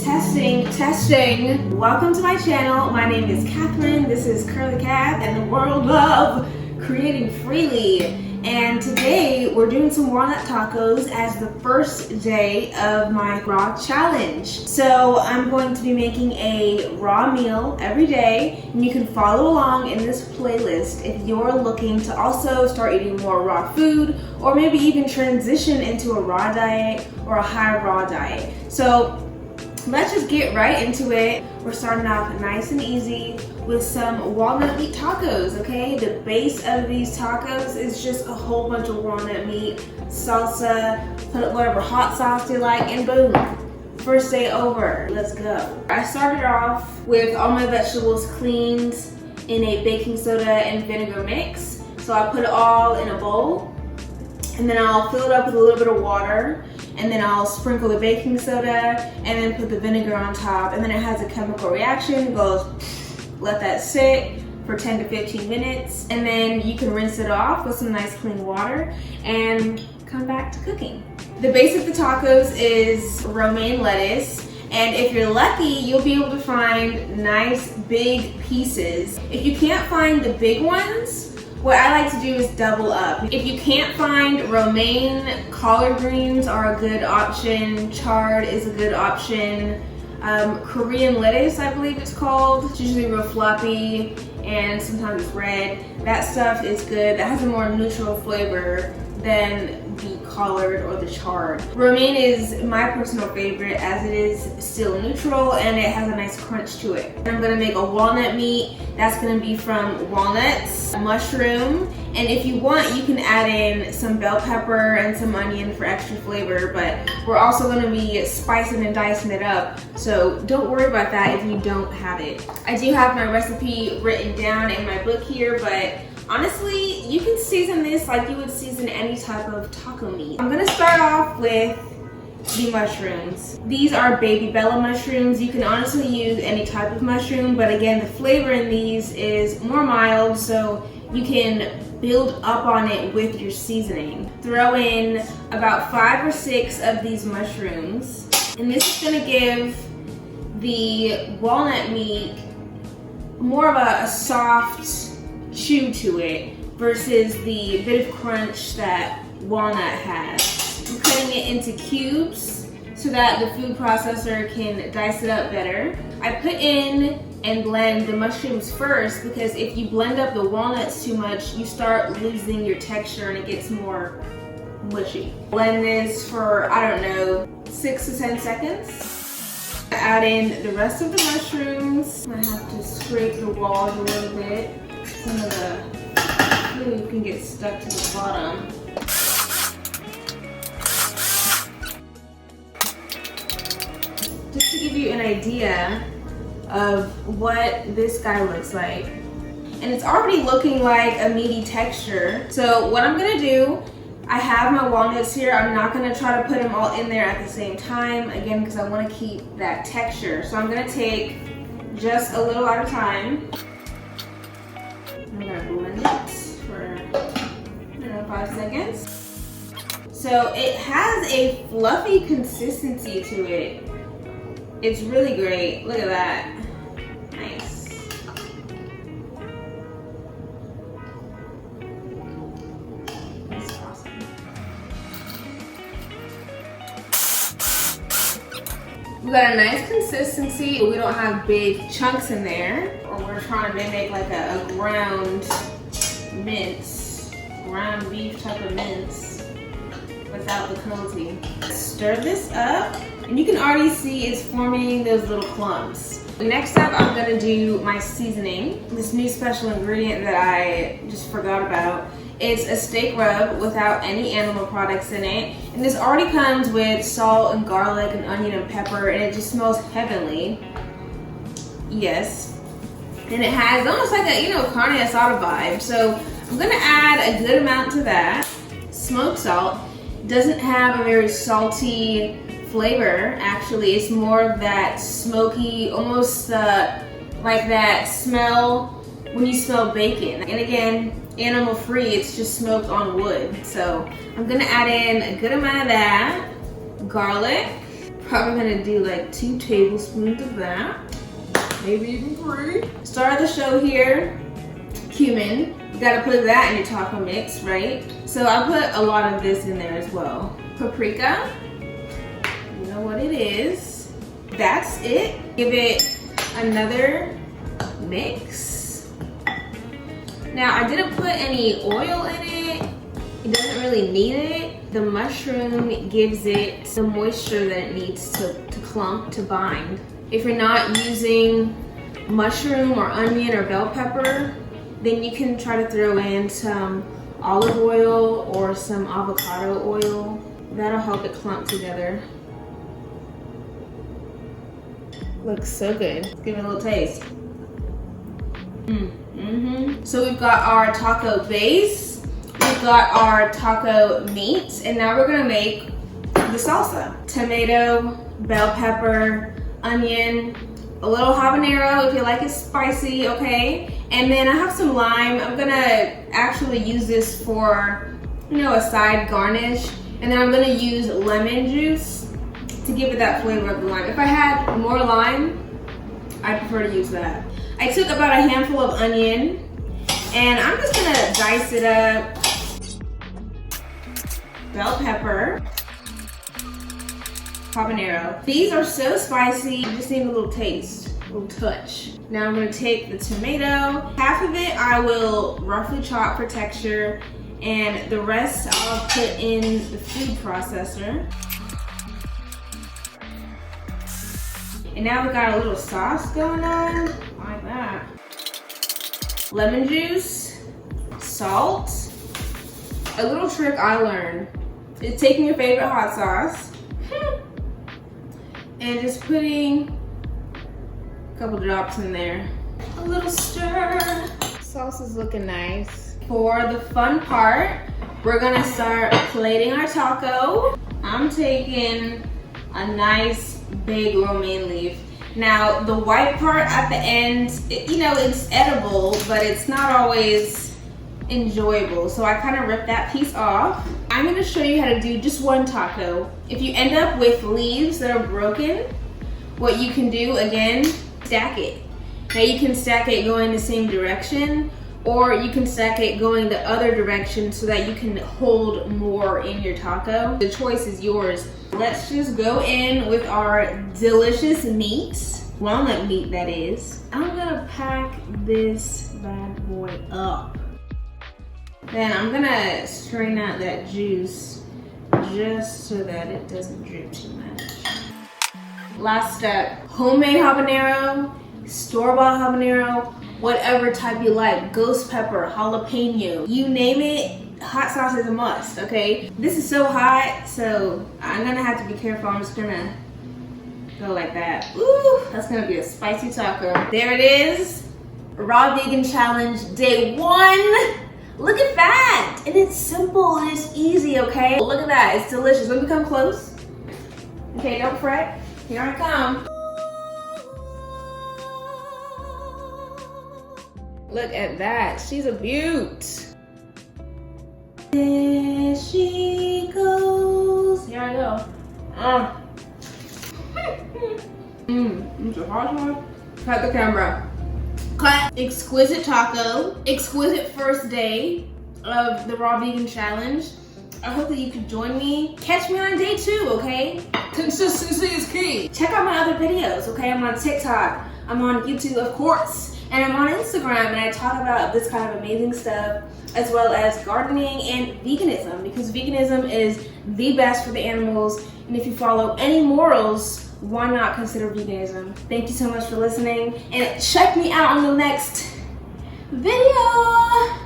Testing, testing. Welcome to my channel. My name is Catherine. This is Curly Cat and the world of creating freely. And today we're doing some walnut tacos as the first day of my raw challenge. So I'm going to be making a raw meal every day, and you can follow along in this playlist if you're looking to also start eating more raw food, or maybe even transition into a raw diet or a high raw diet. So let's just get right into it. We're starting off nice and easy with some walnut meat tacos, okay? The base of these tacos is just a whole bunch of walnut meat, salsa, put whatever hot sauce you like, and boom, first day over. Let's go. I started off with all my vegetables cleaned in a baking soda and vinegar mix. So I put it all in a bowl, and then I'll fill it up with a little bit of water, and then I'll sprinkle the baking soda and then put the vinegar on top, and then it has a chemical reaction, goes, let that sit for 10 to 15 minutes, and then you can rinse it off with some nice clean water and come back to cooking. The base of the tacos is romaine lettuce, and if you're lucky, you'll be able to find nice big pieces. If you can't find the big ones, what I like to do is double up. If you can't find romaine, collard greens are a good option. Chard is a good option. Korean lettuce, I believe it's called. It's usually real floppy and sometimes it's red. That stuff is good. That has a more neutral flavor than the collard or the chard. Romaine is my personal favorite as it is still neutral and it has a nice crunch to it. And I'm gonna make a walnut meat. That's gonna be from walnuts, mushroom, and if you want, you can add in some bell pepper and some onion for extra flavor, but we're also gonna be spicing and dicing it up, so don't worry about that if you don't have it. I do have my recipe written down in my book here, but honestly, you can season this like you would season any type of taco meat. I'm gonna start off with the mushrooms. These are baby bella mushrooms. You can honestly use any type of mushroom, but again, the flavor in these is more mild, so you can build up on it with your seasoning. Throw in about 5 or 6 of these mushrooms, and this is gonna give the walnut meat more of a soft chew to it versus the bit of crunch that walnut has. I'm cutting it into cubes so that the food processor can dice it up better. I put in and blend the mushrooms first because if you blend up the walnuts too much, you start losing your texture and it gets more mushy. Blend this for, I don't know, 6 to 10 seconds. Add in the rest of the mushrooms. I have to scrape the walls a little bit. Some of the food can get stuck to the bottom. Just to give you an idea of what this guy looks like. And it's already looking like a meaty texture. So what I'm gonna do, I have my walnuts here. I'm not gonna try to put them all in there at the same time, again, because I wanna keep that texture. So I'm gonna take just a little at a time. I'm gonna blend it for 5 seconds. So it has a fluffy consistency to it. It's really great. Look at that. Nice. That's awesome. We got a nice consistency. We don't have big chunks in there, or we're trying to mimic like a ground mince, ground beef type of mince without the cruelty. Stir this up, and you can already see it's forming those little clumps. Next up, I'm gonna do my seasoning. This new special ingredient that I just forgot about. It's a steak rub without any animal products in it. And this already comes with salt and garlic and onion and pepper, and it just smells heavenly. Yes. And it has almost like a, carne asada vibe. So I'm gonna add a good amount to that. Smoked salt. Doesn't have a very salty flavor, actually. It's more of that smoky, almost like that smell when you smell bacon. And again, animal free, it's just smoked on wood. So I'm gonna add in a good amount of that, garlic, Probably gonna do like 2 tablespoons of that, maybe even 3. Start of the show here, cumin. You gotta put that in your taco mix, right? So I put a lot of this in there as well. Paprika, you know what it is. That's it. Give it another mix. Now I didn't put any oil in it. It doesn't really need it. The mushroom gives it the moisture that it needs to clump, to bind. If you're not using mushroom or onion or bell pepper, then you can try to throw in some olive oil or some avocado oil. That'll help it clump together. Looks so good. Let's give it a little taste. So we've got our taco base, we've got our taco meat, and now we're gonna make the salsa. Tomato, bell pepper, onion, a little habanero if you like it spicy, okay? And then I have some lime. I'm gonna actually use this for, you know, a side garnish. And then I'm gonna use lemon juice to give it that flavor of the lime. If I had more lime, I prefer to use that. I took about a handful of onion and I'm just gonna dice it up. Bell pepper, habanero. These are so spicy, you just need a little taste, a little touch. Now I'm gonna take the tomato. Half of it I will roughly chop for texture, and the rest I'll put in the food processor. And now we've got a little sauce going on, like that. Lemon juice, salt. A little trick I learned is taking your favorite hot sauce and just putting a couple drops in there. A little stir. Sauce is looking nice. For the fun part, we're gonna start plating our taco. I'm taking a nice big romaine leaf. Now the white part at the end, you know, it's edible, but it's not always enjoyable. So I kind of ripped that piece off. I'm gonna show you how to do just one taco. If you end up with leaves that are broken, what you can do, again, stack it. Now you can stack it going the same direction, or you can stack it going the other direction so that you can hold more in your taco. The choice is yours. Let's just go in with our delicious meat, walnut meat that is. I'm gonna pack this bad boy up. Then I'm gonna strain out that juice just so that it doesn't drip too much. Last step, homemade habanero, store-bought habanero, whatever type you like, ghost pepper, jalapeno, you name it, hot sauce is a must, okay? This is so hot, so I'm gonna have to be careful. I'm just gonna go like that. Ooh, that's gonna be a spicy taco. There it is, Raw Vegan Challenge Day 1. Look at that, and it's simple and it's easy, okay? Look at that, it's delicious. Let me come close. Okay, don't fret, here I come. Look at that, she's a beaut. There she goes. Here I go. It's a hard one. Cut the camera. Cut. Exquisite taco. Exquisite first day of the Raw Vegan Challenge. I hope that you could join me. Catch me on day 2, okay? Consistency is key. Check out my other videos, okay? I'm on TikTok. I'm on YouTube, of course. And I'm on Instagram, and I talk about this kind of amazing stuff, as well as gardening and veganism, because veganism is the best for the animals. And if you follow any morals, why not consider veganism? Thank you so much for listening, and check me out on the next video.